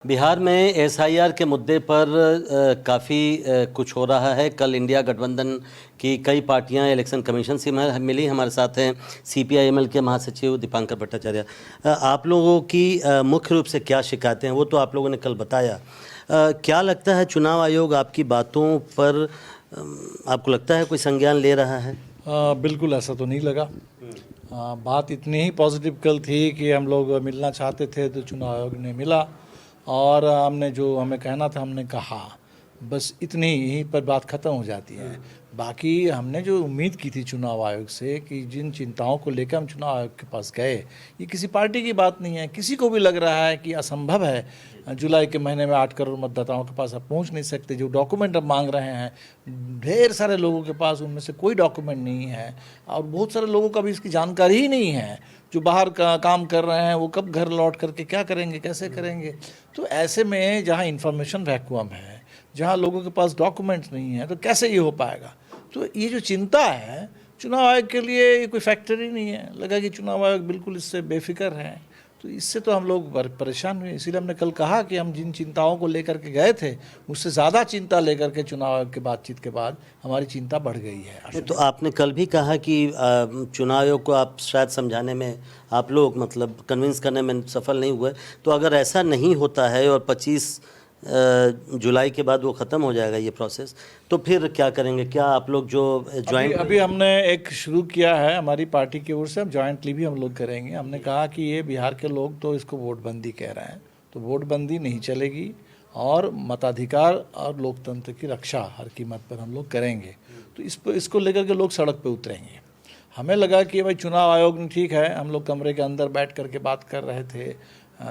बिहार में एसआईआर के मुद्दे पर काफ़ी कुछ हो रहा है। कल इंडिया गठबंधन की कई पार्टियां इलेक्शन कमीशन से मिली। हमारे साथ हैं सीपीआईएमएल के महासचिव दीपांकर भट्टाचार्य। आप लोगों की मुख्य रूप से क्या शिकायतें हैं वो तो आप लोगों ने कल बताया। क्या लगता है चुनाव आयोग आपकी बातों पर आपको लगता है कोई संज्ञान ले रहा है? बिल्कुल ऐसा तो नहीं लगा। बात इतनी ही पॉजिटिव कल थी कि हम लोग मिलना चाहते थे तो चुनाव आयोग ने मिला और हमने जो हमें कहना था हमने कहा, बस इतनी ही पर बात ख़त्म हो जाती है। बाकी हमने जो उम्मीद की थी चुनाव आयोग से कि जिन चिंताओं को लेकर हम चुनाव आयोग के पास गए, ये किसी पार्टी की बात नहीं है। किसी को भी लग रहा है कि असंभव है जुलाई के महीने में 8 करोड़ मतदाताओं के पास आप पहुंच नहीं सकते। जो डॉक्यूमेंट अब मांग रहे हैं ढेर सारे लोगों के पास उनमें से कोई डॉक्यूमेंट नहीं है और बहुत सारे लोगों का भी इसकी जानकारी ही नहीं है। जो बाहर का काम कर रहे हैं वो कब घर लौट करके क्या करेंगे, कैसे करेंगे। तो ऐसे में जहाँ इन्फॉर्मेशन वैक्यूम है, जहाँ लोगों के पास डॉक्यूमेंट्स नहीं है, तो कैसे ये हो पाएगा। तो ये जो चिंता है चुनाव आयोग के लिए ये कोई फैक्टर ही नहीं है। लगा कि चुनाव आयोग बिल्कुल इससे बेफिक्र है। तो इससे तो हम लोग परेशान हुए। इसीलिए हमने कल कहा कि हम जिन चिंताओं को लेकर के गए थे उससे ज़्यादा चिंता लेकर के चुनाव आयोग की बातचीत के बाद हमारी चिंता बढ़ गई है। तो आपने कल भी कहा कि चुनाव आयोग को आप शायद समझाने में आप लोग मतलब कन्विंस करने में सफल नहीं हुए। तो अगर ऐसा नहीं होता है और 25 जुलाई के बाद वो ख़त्म हो जाएगा ये प्रोसेस, तो फिर क्या करेंगे? क्या आप लोग जो ज्वाइंट अभी हमने एक शुरू किया है हमारी पार्टी की ओर से, अब ज्वाइंटली भी हम लोग करेंगे। हमने कहा कि ये बिहार के लोग तो इसको वोटबंदी कह रहे हैं, तो वोटबंदी नहीं चलेगी और मताधिकार और लोकतंत्र की रक्षा हर कीमत पर हम लोग करेंगे। तो इसको लेकर के लोग सड़क पर उतरेंगे। हमें लगा कि भाई चुनाव आयोग ने ठीक है, हम लोग कमरे के अंदर बैठ करके बात कर रहे थे,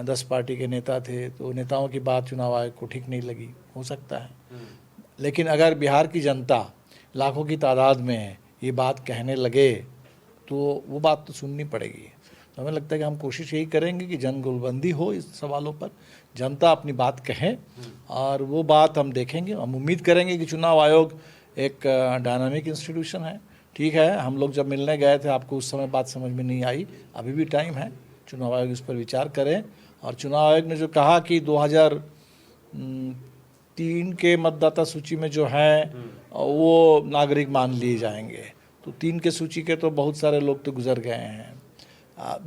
10 पार्टी के नेता थे, तो नेताओं की बात चुनाव आयोग को ठीक नहीं लगी, हो सकता है। लेकिन अगर बिहार की जनता लाखों की तादाद में ये बात कहने लगे तो वो बात तो सुननी पड़ेगी। तो हमें लगता है कि हम कोशिश यही करेंगे कि जनगोलबंदी हो इस सवालों पर, जनता अपनी बात कहे और वो बात हम देखेंगे। हम उम्मीद करेंगे कि चुनाव आयोग एक डायनामिक इंस्टीट्यूशन है। ठीक है, हम लोग जब मिलने गए थे आपको उस समय बात समझ में नहीं आई, अभी भी टाइम है, चुनाव आयोग इस पर विचार करें। और चुनाव आयोग ने जो कहा कि 2003 के मतदाता सूची में जो है वो नागरिक मान लिए जाएंगे, तो 3 के सूची के तो बहुत सारे लोग तो गुजर गए हैं।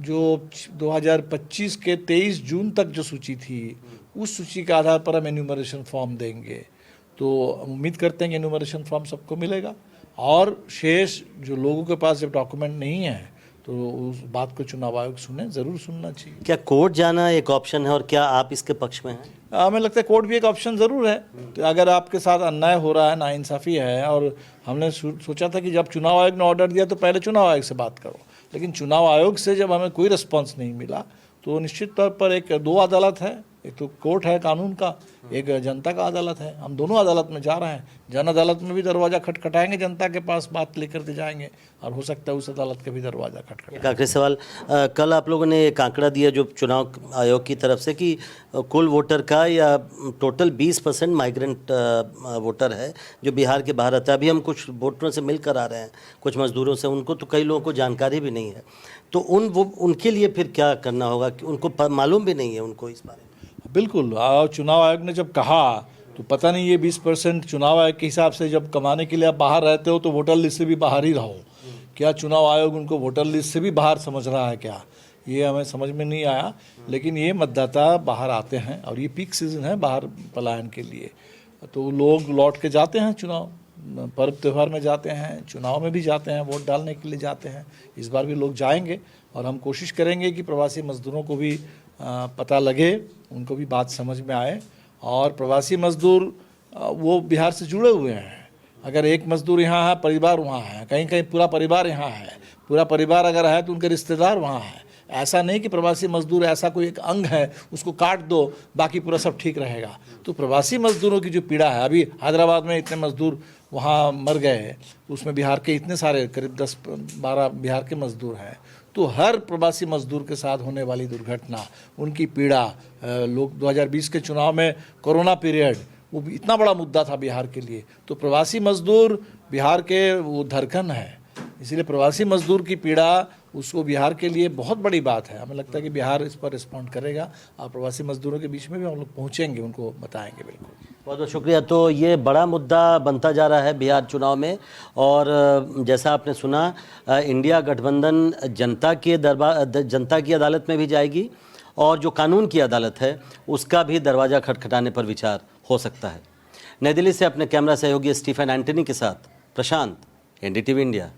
जो 2025 के 23 जून तक जो सूची थी उस सूची के आधार पर हम एन्यूमरेशन फॉर्म देंगे। तो उम्मीद करते हैं कि एन्यूमरेशन फॉर्म सबको मिलेगा और शेष जो लोगों के पास जब डॉक्यूमेंट नहीं है तो उस बात को चुनाव आयोग सुने, ज़रूर सुनना चाहिए। क्या कोर्ट जाना एक ऑप्शन है और क्या आप इसके पक्ष में हैं? हमें लगता है कोर्ट भी एक ऑप्शन ज़रूर है। तो अगर आपके साथ अन्याय हो रहा है, नाइंसाफ़ी है, और हमने सोचा था कि जब चुनाव आयोग ने ऑर्डर दिया तो पहले चुनाव आयोग से बात करो, लेकिन चुनाव आयोग से जब हमें कोई रिस्पॉन्स नहीं मिला तो निश्चित तौर पर एक 2 अदालत है, एक तो कोर्ट है कानून का, एक जनता का अदालत है। हम दोनों अदालत में जा रहे हैं। जन अदालत में भी दरवाज़ा खटखटाएंगे, जनता के पास बात लेकर के जाएंगे और हो सकता है उस अदालत का भी दरवाज़ा खटखटाएंगे। एक आखिरी सवाल, कल आप लोगों ने एक आंकड़ा दिया जो चुनाव आयोग की तरफ से कि कुल वोटर का या टोटल 20% माइग्रेंट वोटर है जो बिहार के बाहर आता है। अभी हम कुछ वोटरों से मिलकर आ रहे हैं, कुछ मजदूरों से, उनको तो कई लोगों को जानकारी भी नहीं है। तो उनके लिए फिर क्या करना होगा कि उनको मालूम भी नहीं है उनको इस बारे में? बिल्कुल, चुनाव आयोग ने जब कहा तो पता नहीं ये 20% चुनाव आयोग के हिसाब से जब कमाने के लिए आप बाहर रहते हो तो वोटर लिस्ट से भी बाहर ही रहो। क्या चुनाव आयोग उनको वोटर लिस्ट से भी बाहर समझ रहा है क्या, ये हमें समझ में नहीं आया। लेकिन ये मतदाता बाहर आते हैं और ये पीक सीजन है बाहर पलायन के लिए, तो लोग लौट के जाते हैं, चुनाव पर्व त्यौहार में जाते हैं, चुनाव में भी जाते हैं, वोट डालने के लिए जाते हैं। इस बार भी लोग जाएंगे और हम कोशिश करेंगे कि प्रवासी मजदूरों को भी पता लगे, उनको भी बात समझ में आए। और प्रवासी मजदूर वो बिहार से जुड़े हुए हैं। अगर एक मजदूर यहाँ है, परिवार वहाँ है, कहीं कहीं पूरा परिवार यहाँ है, पूरा परिवार अगर है तो उनके रिश्तेदार वहाँ हैं। ऐसा नहीं कि प्रवासी मजदूर ऐसा कोई एक अंग है उसको काट दो बाकी पूरा सब ठीक रहेगा। तो प्रवासी मजदूरों की जो पीड़ा है, अभी हैदराबाद में इतने मजदूर वहाँ मर गए, उसमें बिहार के इतने सारे करीब 10-12 बिहार के मजदूर हैं। तो हर प्रवासी मजदूर के साथ होने वाली दुर्घटना, उनकी पीड़ा, लोग 2020 के चुनाव में कोरोना पीरियड, वो भी इतना बड़ा मुद्दा था बिहार के लिए। तो प्रवासी मजदूर बिहार के वो धड़कन है, इसीलिए प्रवासी मजदूर की पीड़ा उसको बिहार के लिए बहुत बड़ी बात है। हमें लगता है कि बिहार इस पर रिस्पॉन्ड करेगा और प्रवासी मजदूरों के बीच में भी हम लोग पहुँचेंगे, उनको बताएंगे। बिल्कुल, बहुत बहुत शुक्रिया। तो ये बड़ा मुद्दा बनता जा रहा है बिहार चुनाव में, और जैसा आपने सुना, इंडिया गठबंधन जनता की अदालत में भी जाएगी, और जो कानून की अदालत है उसका भी दरवाज़ा खटखटाने पर विचार हो सकता है। नई दिल्ली से अपने कैमरा सहयोगी स्टीफन एंटनी के साथ प्रशांत, एनडीटीवी इंडिया।